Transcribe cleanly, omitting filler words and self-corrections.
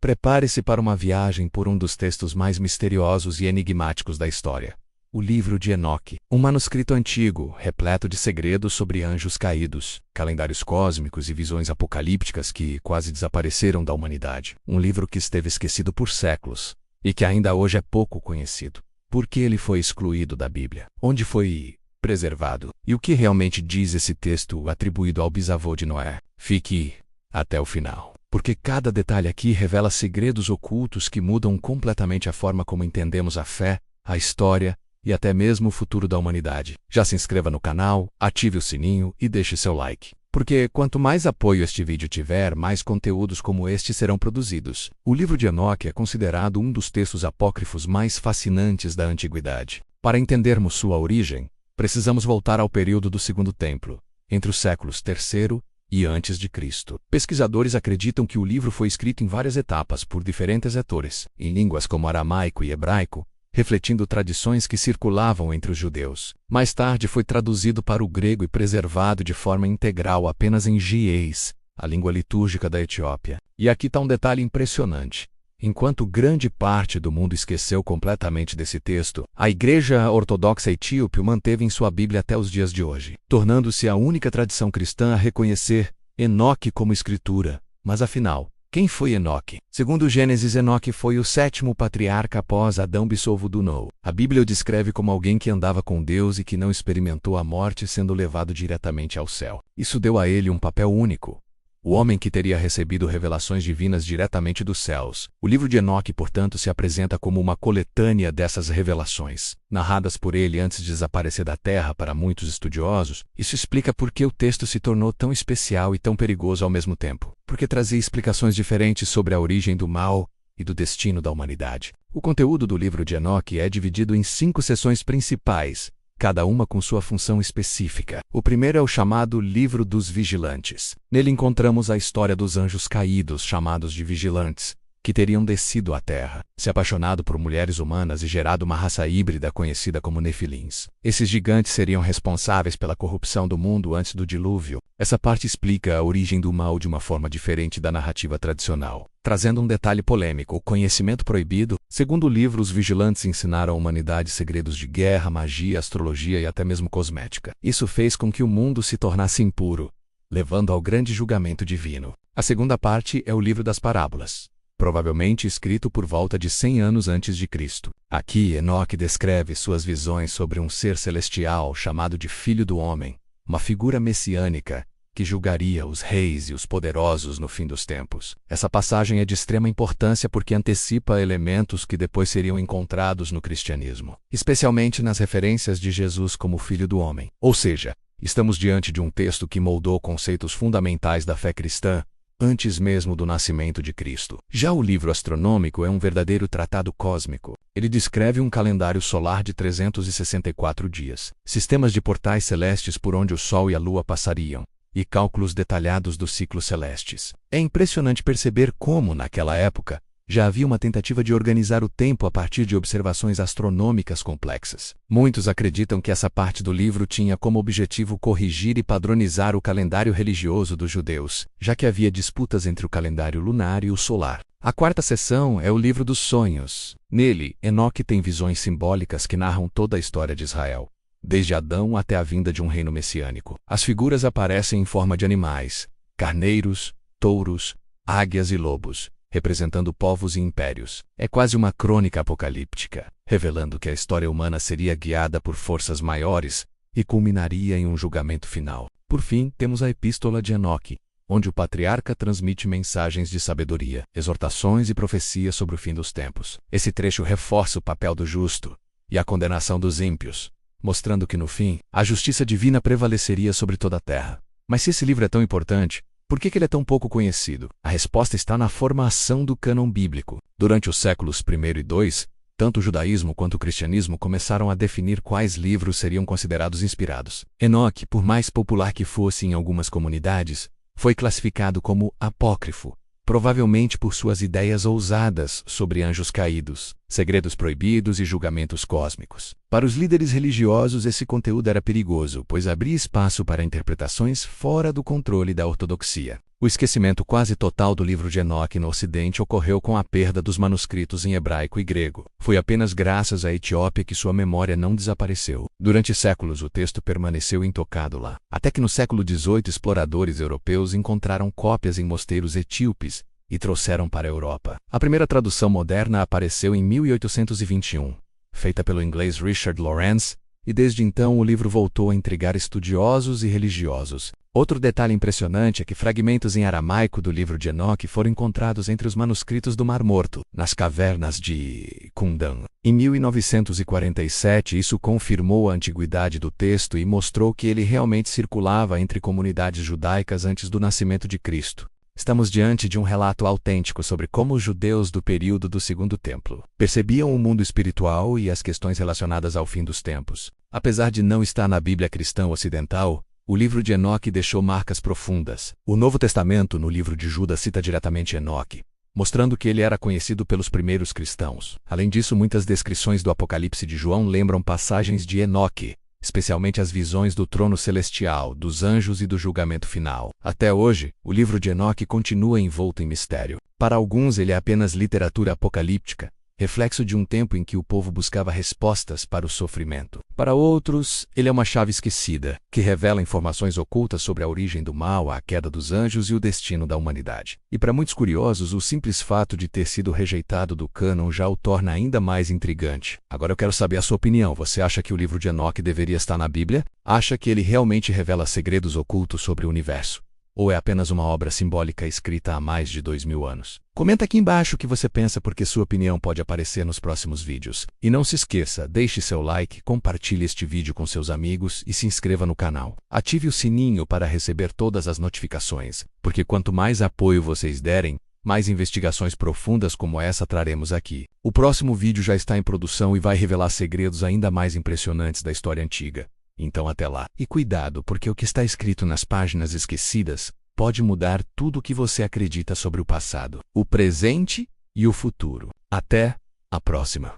Prepare-se para uma viagem por um dos textos mais misteriosos e enigmáticos da história. O Livro de Enoque, um manuscrito antigo, repleto de segredos sobre anjos caídos, calendários cósmicos e visões apocalípticas que quase desapareceram da humanidade. Um livro que esteve esquecido por séculos e que ainda hoje é pouco conhecido. Por que ele foi excluído da Bíblia? Onde foi preservado? E o que realmente diz esse texto atribuído ao bisavô de Noé? Fique até o final, porque cada detalhe aqui revela segredos ocultos que mudam completamente a forma como entendemos a fé, a história e até mesmo o futuro da humanidade. Já se inscreva no canal, ative o sininho e deixe seu like. Porque quanto mais apoio este vídeo tiver, mais conteúdos como este serão produzidos. O Livro de Enoque é considerado um dos textos apócrifos mais fascinantes da antiguidade. Para entendermos sua origem, precisamos voltar ao período do Segundo Templo, entre os séculos III e antes de Cristo. Pesquisadores acreditam que o livro foi escrito em várias etapas por diferentes autores, em línguas como aramaico e hebraico, refletindo tradições que circulavam entre os judeus. Mais tarde foi traduzido para o grego e preservado de forma integral apenas em Ge'ez, a língua litúrgica da Etiópia. E aqui está um detalhe impressionante. Enquanto grande parte do mundo esqueceu completamente desse texto, a Igreja Ortodoxa Etíope o manteve em sua Bíblia até os dias de hoje, tornando-se a única tradição cristã a reconhecer Enoque como escritura. Mas afinal, quem foi Enoque? Segundo Gênesis, Enoque foi o 7º patriarca após Adão bissolvo do Noé. A Bíblia o descreve como alguém que andava com Deus e que não experimentou a morte sendo levado diretamente ao céu. Isso deu a ele um papel único. O homem que teria recebido revelações divinas diretamente dos céus. O livro de Enoque, portanto, se apresenta como uma coletânea dessas revelações, narradas por ele antes de desaparecer da terra para muitos estudiosos. Isso explica por que o texto se tornou tão especial e tão perigoso ao mesmo tempo. Porque trazia explicações diferentes sobre a origem do mal e do destino da humanidade. O conteúdo do livro de Enoque é dividido em 5 seções principais, cada uma com sua função específica. O primeiro é o chamado Livro dos Vigilantes. Nele encontramos a história dos anjos caídos, chamados de vigilantes, que teriam descido à terra, se apaixonado por mulheres humanas e gerado uma raça híbrida conhecida como Nefilins. Esses gigantes seriam responsáveis pela corrupção do mundo antes do dilúvio. Essa parte explica a origem do mal de uma forma diferente da narrativa tradicional, trazendo um detalhe polêmico: o conhecimento proibido. Segundo o livro, os vigilantes ensinaram à humanidade segredos de guerra, magia, astrologia e até mesmo cosmética. Isso fez com que o mundo se tornasse impuro, levando ao grande julgamento divino. A segunda parte é o livro das parábolas, provavelmente escrito por volta de 100 anos antes de Cristo. Aqui, Enoque descreve suas visões sobre um ser celestial chamado de Filho do Homem, uma figura messiânica que julgaria os reis e os poderosos no fim dos tempos. Essa passagem é de extrema importância porque antecipa elementos que depois seriam encontrados no cristianismo, especialmente nas referências de Jesus como Filho do Homem. Ou seja, estamos diante de um texto que moldou conceitos fundamentais da fé cristã, antes mesmo do nascimento de Cristo. Já o livro astronômico é um verdadeiro tratado cósmico. Ele descreve um calendário solar de 364 dias, sistemas de portais celestes por onde o Sol e a Lua passariam, e cálculos detalhados dos ciclos celestes. É impressionante perceber como, naquela época, já havia uma tentativa de organizar o tempo a partir de observações astronômicas complexas. Muitos acreditam que essa parte do livro tinha como objetivo corrigir e padronizar o calendário religioso dos judeus, já que havia disputas entre o calendário lunar e o solar. A quarta seção é o livro dos sonhos. Nele, Enoque tem visões simbólicas que narram toda a história de Israel, desde Adão até a vinda de um reino messiânico. As figuras aparecem em forma de animais: carneiros, touros, águias e lobos, representando povos e impérios. É quase uma crônica apocalíptica, revelando que a história humana seria guiada por forças maiores e culminaria em um julgamento final. Por fim, temos a Epístola de Enoque, onde o patriarca transmite mensagens de sabedoria, exortações e profecias sobre o fim dos tempos. Esse trecho reforça o papel do justo e a condenação dos ímpios, mostrando que no fim, a justiça divina prevaleceria sobre toda a terra. Mas se esse livro é tão importante, por que ele é tão pouco conhecido? A resposta está na formação do cânon bíblico. Durante os séculos I e II, tanto o judaísmo quanto o cristianismo começaram a definir quais livros seriam considerados inspirados. Enoque, por mais popular que fosse em algumas comunidades, foi classificado como apócrifo, provavelmente por suas ideias ousadas sobre anjos caídos. segredos proibidos e julgamentos cósmicos. Para os líderes religiosos, esse conteúdo era perigoso, pois abria espaço para interpretações fora do controle da ortodoxia. O esquecimento quase total do livro de Enoque no Ocidente ocorreu com a perda dos manuscritos em hebraico e grego. Foi apenas graças à Etiópia que sua memória não desapareceu. Durante séculos, o texto permaneceu intocado lá. Até que no século XVIII, exploradores europeus encontraram cópias em mosteiros etíopes e trouxeram para a Europa. A primeira tradução moderna apareceu em 1821, feita pelo inglês Richard Lawrence, e desde então o livro voltou a intrigar estudiosos e religiosos. Outro detalhe impressionante é que fragmentos em aramaico do livro de Enoque foram encontrados entre os manuscritos do Mar Morto, nas cavernas de Qumran. Em 1947, isso confirmou a antiguidade do texto e mostrou que ele realmente circulava entre comunidades judaicas antes do nascimento de Cristo. Estamos diante de um relato autêntico sobre como os judeus do período do Segundo Templo percebiam o mundo espiritual e as questões relacionadas ao fim dos tempos. Apesar de não estar na Bíblia cristã ocidental, o livro de Enoque deixou marcas profundas. O Novo Testamento, no livro de Judas, cita diretamente Enoque, mostrando que ele era conhecido pelos primeiros cristãos. Além disso, muitas descrições do Apocalipse de João lembram passagens de Enoque, especialmente as visões do trono celestial, dos anjos e do julgamento final. Até hoje, o livro de Enoque continua envolto em mistério. Para alguns, ele é apenas literatura apocalíptica, reflexo de um tempo em que o povo buscava respostas para o sofrimento. Para outros, ele é uma chave esquecida, que revela informações ocultas sobre a origem do mal, a queda dos anjos e o destino da humanidade. E para muitos curiosos, o simples fato de ter sido rejeitado do cânon já o torna ainda mais intrigante. Agora eu quero saber a sua opinião. Você acha que o livro de Enoque deveria estar na Bíblia? Acha que ele realmente revela segredos ocultos sobre o universo? Ou é apenas uma obra simbólica escrita há mais de 2000 anos? Comenta aqui embaixo o que você pensa, porque sua opinião pode aparecer nos próximos vídeos. E não se esqueça, deixe seu like, compartilhe este vídeo com seus amigos e se inscreva no canal. Ative o sininho para receber todas as notificações, porque quanto mais apoio vocês derem, mais investigações profundas como essa traremos aqui. O próximo vídeo já está em produção e vai revelar segredos ainda mais impressionantes da história antiga. Então até lá. E cuidado, porque o que está escrito nas páginas esquecidas pode mudar tudo o que você acredita sobre o passado, o presente e o futuro. Até a próxima.